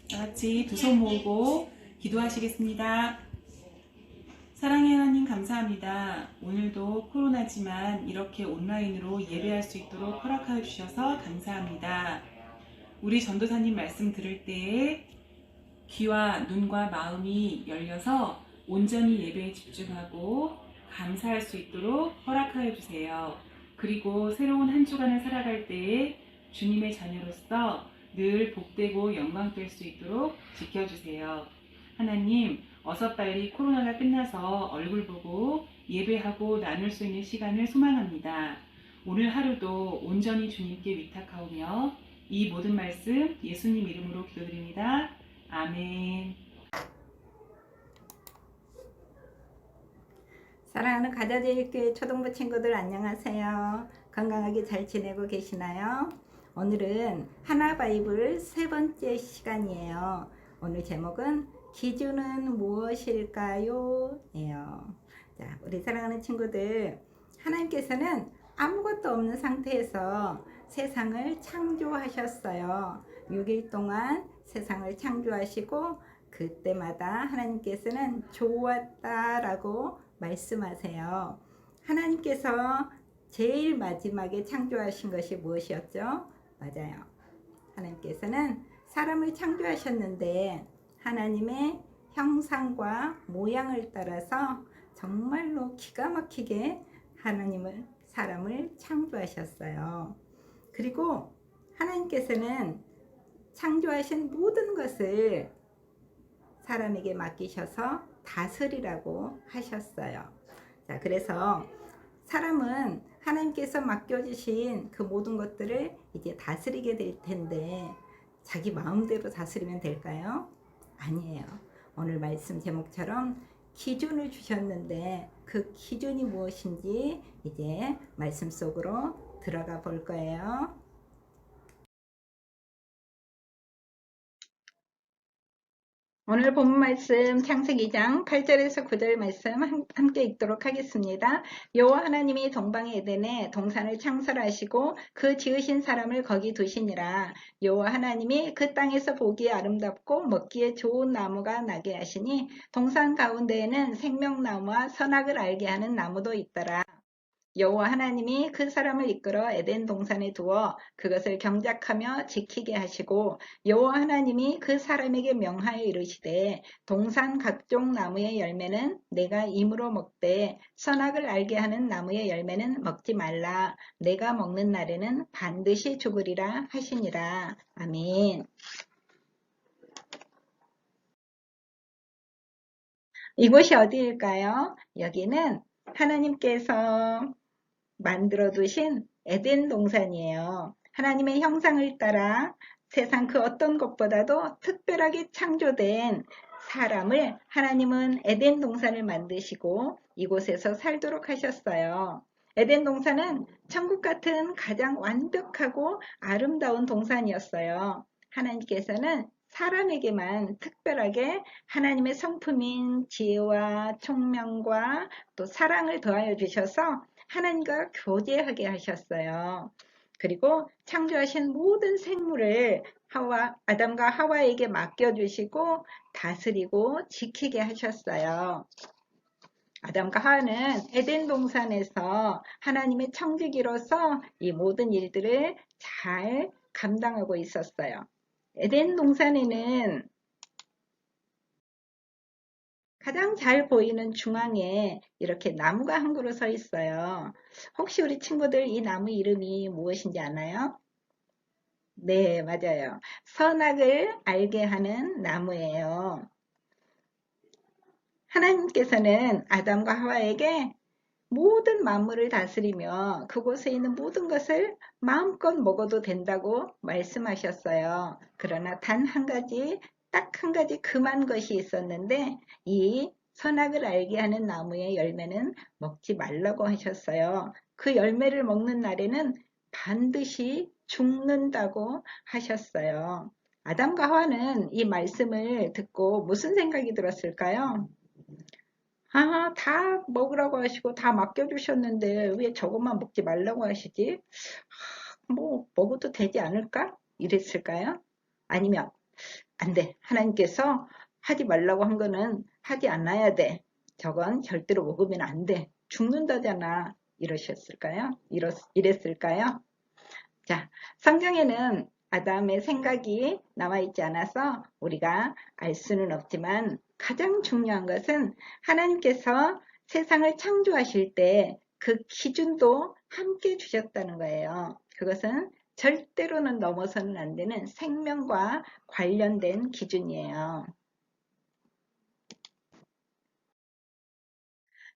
다 같이 두 손 모으고 기도하시겠습니다. 사랑의 하나님 감사합니다. 오늘도 코로나지만 이렇게 온라인으로 예배할 수 있도록 허락하여 주셔서 감사합니다. 우리 전도사님 말씀 들을 때에 귀와 눈과 마음이 열려서 온전히 예배에 집중하고 감사할 수 있도록 허락하여 주세요. 그리고 새로운 한 주간을 살아갈 때에 주님의 자녀로서 늘 복되고 영광될 수 있도록 지켜주세요. 하나님, 어서 빨리 코로나가 끝나서 얼굴 보고 예배하고 나눌 수 있는 시간을 소망합니다. 오늘 하루도 온전히 주님께 위탁하오며 이 모든 말씀 예수님 이름으로 기도드립니다. 아멘. 사랑하는 가자제일교회 초등부 친구들 안녕하세요. 건강하게 잘 지내고 계시나요? 오늘은 하나바이블 세 번째 시간이에요. 오늘 제목은 기준은 무엇일까요? 예요. 자, 우리 사랑하는 친구들, 하나님께서는 아무것도 없는 상태에서 세상을 창조하셨어요. 6일 동안 세상을 창조하시고 그때마다 하나님께서는 좋았다라고 말씀하세요. 하나님께서 제일 마지막에 창조하신 것이 무엇이었죠? 맞아요. 하나님께서는 사람을 창조하셨는데 하나님의 형상과 모양을 따라서 정말로 기가 막히게 사람을 창조하셨어요. 그리고 하나님께서는 창조하신 모든 것을 사람에게 맡기셔서 다스리라고 하셨어요. 자, 그래서 사람은 하나님께서 맡겨주신 그 모든 것들을 이제 다스리게 될 텐데 자기 마음대로 다스리면 될까요? 아니에요. 오늘 말씀 제목처럼 기준을 주셨는데 그 기준이 무엇인지 이제 말씀 속으로 들어가 볼 거예요. 오늘 본 말씀 창세기 2장 8절에서 9절 말씀 함께 읽도록 하겠습니다. 여호와 하나님이 동방 에덴에 동산을 창설하시고 그 지으신 사람을 거기 두시니라. 여호와 하나님이 그 땅에서 보기에 아름답고 먹기에 좋은 나무가 나게 하시니 동산 가운데에는 생명나무와 선악을 알게 하는 나무도 있더라. 여호와 하나님이 그 사람을 이끌어 에덴 동산에 두어 그것을 경작하며 지키게 하시고 여호와 하나님이 그 사람에게 명하여 이르시되 동산 각종 나무의 열매는 내가 임으로 먹되 선악을 알게 하는 나무의 열매는 먹지 말라. 내가 먹는 날에는 반드시 죽으리라 하시니라. 아멘. 이곳이 어디일까요? 여기는 하나님께서 만들어 두신 에덴 동산이에요. 하나님의 형상을 따라 세상 그 어떤 것보다도 특별하게 창조된 사람을 하나님은 에덴 동산을 만드시고 이곳에서 살도록 하셨어요. 에덴 동산은 천국 같은 가장 완벽하고 아름다운 동산이었어요. 하나님께서는 사람에게만 특별하게 하나님의 성품인 지혜와 총명과 또 사랑을 더하여 주셔서 하나님과 교제하게 하셨어요. 그리고 창조하신 모든 생물을 아담과 하와에게 맡겨주시고 다스리고 지키게 하셨어요. 아담과 하와는 에덴 동산에서 하나님의 청지기로서 이 모든 일들을 잘 감당하고 있었어요. 에덴 동산에는 가장 잘 보이는 중앙에 이렇게 나무가 한 그루 서 있어요. 혹시 우리 친구들 이 나무 이름이 무엇인지 아나요? 네, 맞아요. 선악을 알게 하는 나무예요. 하나님께서는 아담과 하와에게 모든 만물을 다스리며 그곳에 있는 모든 것을 마음껏 먹어도 된다고 말씀하셨어요. 그러나 단 한 가지, 딱 한 가지 금한 것이 있었는데 이 선악을 알게 하는 나무의 열매는 먹지 말라고 하셨어요. 그 열매를 먹는 날에는 반드시 죽는다고 하셨어요. 아담과 하와는 이 말씀을 듣고 무슨 생각이 들었을까요? 아, 다 먹으라고 하시고 다 맡겨주셨는데 왜 저것만 먹지 말라고 하시지? 뭐 먹어도 되지 않을까? 이랬을까요? 아니면 안 돼. 하나님께서 하지 말라고 한 거는 하지 않아야 돼. 저건 절대로 먹으면 안 돼. 죽는다잖아. 이러셨을까요? 이랬을까요? 자, 성경에는 아담의 생각이 나와 있지 않아서 우리가 알 수는 없지만 가장 중요한 것은 하나님께서 세상을 창조하실 때 그 기준도 함께 주셨다는 거예요. 그것은 절대로는 넘어서는 안 되는 생명과 관련된 기준이에요.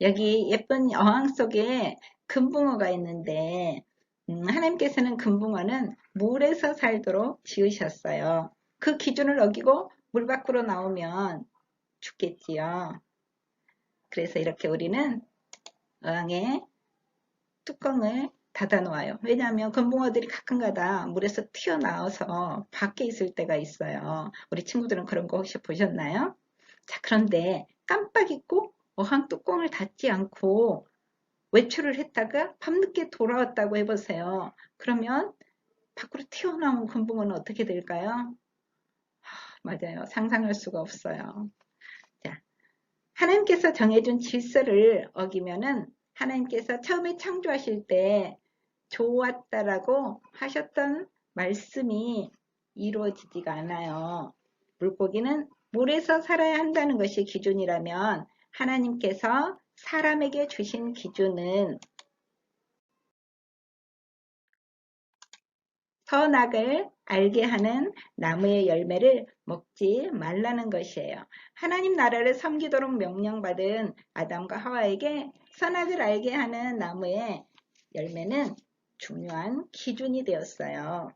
여기 예쁜 어항 속에 금붕어가 있는데 하나님께서는 금붕어는 물에서 살도록 지으셨어요. 그 기준을 어기고 물 밖으로 나오면 죽겠지요. 그래서 이렇게 우리는 어항에 뚜껑을 닫아 놓아요. 왜냐하면 금붕어들이 가끔가다 물에서 튀어나와서 밖에 있을 때가 있어요. 우리 친구들은 그런 거 혹시 보셨나요? 자, 그런데 깜빡 잊고 어항 뚜껑을 닫지 않고 외출을 했다가 밤늦게 돌아왔다고 해보세요. 그러면 밖으로 튀어나온 금붕어는 어떻게 될까요? 맞아요. 상상할 수가 없어요. 자, 하나님께서 정해준 질서를 어기면은 하나님께서 처음에 창조하실 때 좋았다라고 하셨던 말씀이 이루어지지가 않아요. 물고기는 물에서 살아야 한다는 것이 기준이라면 하나님께서 사람에게 주신 기준은 선악을 알게 하는 나무의 열매를 먹지 말라는 것이에요. 하나님 나라를 섬기도록 명령받은 아담과 하와에게 선악을 알게 하는 나무의 열매는 중요한 기준이 되었어요.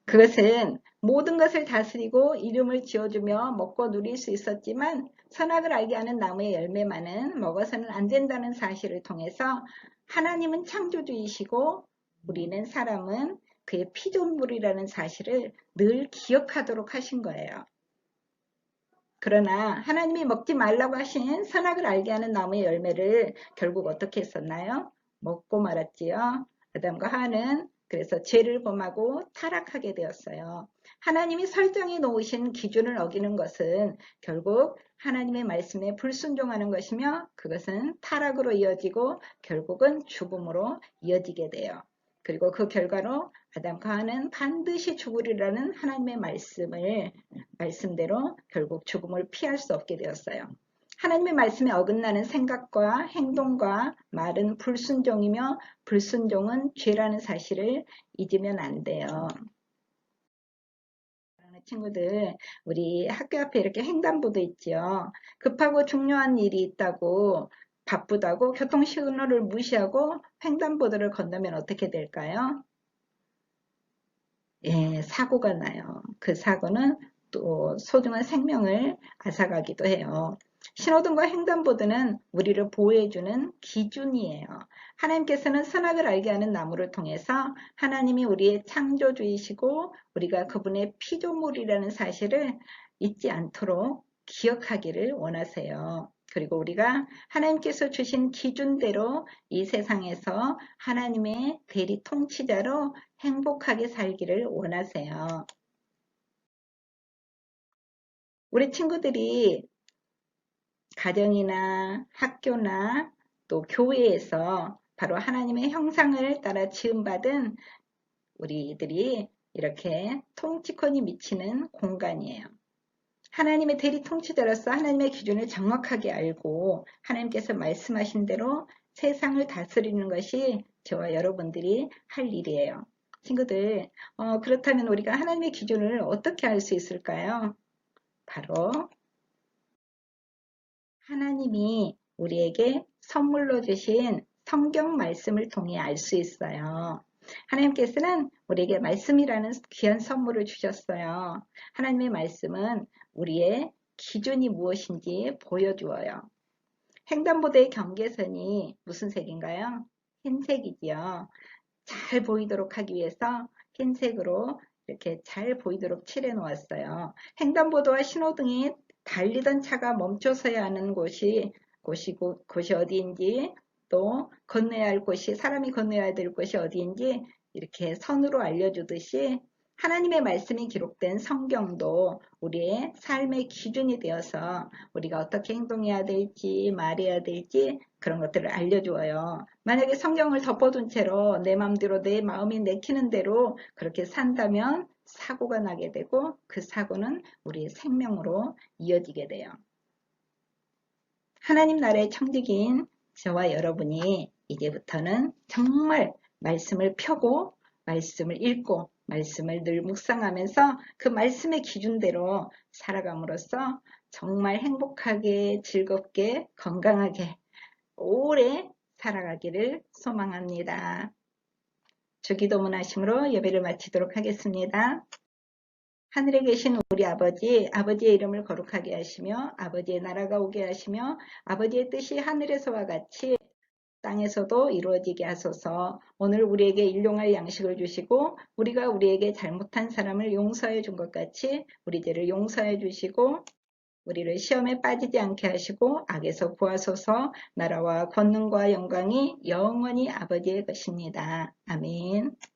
그것은 모든 것을 다스리고 이름을 지어주며 먹고 누릴 수 있었지만 선악을 알게 하는 나무의 열매만은 먹어서는 안 된다는 사실을 통해서 하나님은 창조주이시고 우리는 사람은 그의 피조물이라는 사실을 늘 기억하도록 하신 거예요. 그러나 하나님이 먹지 말라고 하신 선악을 알게 하는 나무의 열매를 결국 어떻게 했었나요? 먹고 말았지요. 아담과 하와는 그래서 죄를 범하고 타락하게 되었어요. 하나님이 설정해 놓으신 기준을 어기는 것은 결국 하나님의 말씀에 불순종하는 것이며 그것은 타락으로 이어지고 결국은 죽음으로 이어지게 돼요. 그리고 그 결과로 아담과 하와는 반드시 죽으리라는 하나님의 말씀대로 결국 죽음을 피할 수 없게 되었어요. 하나님의 말씀에 어긋나는 생각과 행동과 말은 불순종이며 불순종은 죄라는 사실을 잊으면 안 돼요. 친구들, 우리 학교 앞에 이렇게 횡단보도 있죠. 급하고 중요한 일이 있다고 바쁘다고 교통 신호를 무시하고 횡단보도를 건너면 어떻게 될까요? 예, 사고가 나요. 그 사고는 또 소중한 생명을 앗아가기도 해요. 신호등과 횡단보도는 우리를 보호해주는 기준이에요. 하나님께서는 선악을 알게 하는 나무를 통해서 하나님이 우리의 창조주이시고 우리가 그분의 피조물이라는 사실을 잊지 않도록 기억하기를 원하세요. 그리고 우리가 하나님께서 주신 기준대로 이 세상에서 하나님의 대리 통치자로 행복하게 살기를 원하세요. 우리 친구들이 가정이나 학교나 또 교회에서 바로 하나님의 형상을 따라 지음받은 우리들이 이렇게 통치권이 미치는 공간이에요. 하나님의 대리 통치자로서 하나님의 기준을 정확하게 알고 하나님께서 말씀하신 대로 세상을 다스리는 것이 저와 여러분들이 할 일이에요. 친구들, 그렇다면 우리가 하나님의 기준을 어떻게 알 수 있을까요? 바로 하나님이 우리에게 선물로 주신 성경 말씀을 통해 알 수 있어요. 하나님께서는 우리에게 말씀이라는 귀한 선물을 주셨어요. 하나님의 말씀은 우리의 기준이 무엇인지 보여주어요. 횡단보도의 경계선이 무슨 색인가요? 흰색이지요. 잘 보이도록 하기 위해서 흰색으로 이렇게 잘 보이도록 칠해 놓았어요. 횡단보도와 신호등이 달리던 차가 멈춰서야 하는 곳이 어디인지 또 건너야 할 곳이, 사람이 건너야 될 곳이 어디인지 이렇게 선으로 알려주듯이 하나님의 말씀이 기록된 성경도 우리의 삶의 기준이 되어서 우리가 어떻게 행동해야 될지 말해야 될지 그런 것들을 알려주어요. 만약에 성경을 덮어둔 채로 내 마음대로 내 마음이 내키는 대로 그렇게 산다면 사고가 나게 되고 그 사고는 우리의 생명으로 이어지게 돼요. 하나님 나라의 청지기인 저와 여러분이 이제부터는 정말 말씀을 펴고 말씀을 읽고 말씀을 늘 묵상하면서 그 말씀의 기준대로 살아감으로써 정말 행복하게 즐겁게 건강하게 오래 살아가기를 소망합니다. 주기도문 하심으로 예배를 마치도록 하겠습니다. 하늘에 계신 우리 아버지, 아버지의 이름을 거룩하게 하시며 아버지의 나라가 오게 하시며 아버지의 뜻이 하늘에서와 같이 땅에서도 이루어지게 하소서. 오늘 우리에게 일용할 양식을 주시고 우리가 우리에게 잘못한 사람을 용서해 준 것 같이 우리 죄를 용서해 주시고 우리를 시험에 빠지지 않게 하시고 악에서 구하소서. 나라와 권능과 영광이 영원히 아버지의 것입니다. 아멘.